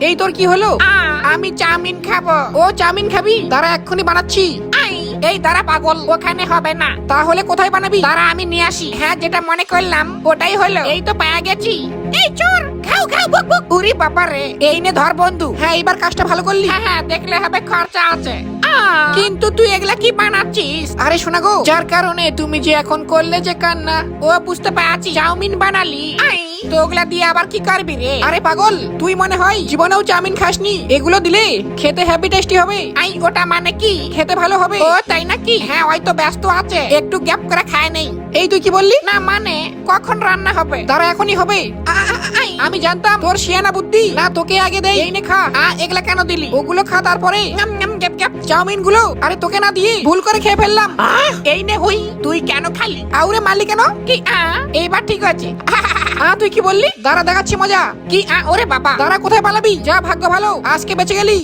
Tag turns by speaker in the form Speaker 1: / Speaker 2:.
Speaker 1: এই তোর কি হলো? আমি চাউমিন খাবো। ও চাউমিন খাবি? দাঁড়া এক্ষুনি বানাচ্ছি। এই দাঁড়া পাগল, ওখানে হবে না। তাহলে কোথায় বানাবি? দাঁড়া আমি নিয়ে আসি। হ্যাঁ যেটা মনে করলাম ওটাই হলো। এই তো পেয়ে গেছি। এই চোর, খাও খাও বুক বুক। উরি বাবা রে, এই নে ধর বন্ধু। হ্যাঁ এবার কাজটা ভালো করলি। হ্যাঁ দেখলে হবে, খরচা আছে। কিন্তু তুই এগুলা কি বানাচ্ছিস? আরে শোনা গো, যার কারণে তুমি যে এখন করলে যে কান্না, ও বুঝতে পারছি। চাউমিন বানালি তো ওগুলা দিয়ে আবার কি করবি রে? আরে পাগল, তুই মনে হয় জীবনেও চাউমিন খাসনি। এগুলো দিলে খেতে হ্যাপি টেস্টি হবে। ওটা মানে কি? খেতে ভালো হবে। ও তাই নাকি? হ্যাঁ হয়তো ব্যস্ত আছে, একটু গ্যাপ করে খায় নেই। এই তুই কি বললি? না মানে কখন রান্না হবে? দাঁড়া এখনই হবে। আমি জানতাম তোর শিয়ানা বুদ্ধি। না তোকে আগে দেই, এই নে খা। এগুলা কেন দিলি? ওগুলো খা তারপরে। চাউমিন গুলো আরে তোকে না দিয়ে ভুল করে খেয়ে ফেললাম। এই নে হুই, তুই কেন খালি? আউরে মারলি কেন? কি এইবার ঠিক আছে। তুই কি বললি? দাঁড়া দেখাচ্ছি মজা। কি ওরে বাবা, দাঁড়া কোথায় পালাবি? যা ভাগ্য ভালো, আজকে বেঁচে গেলি।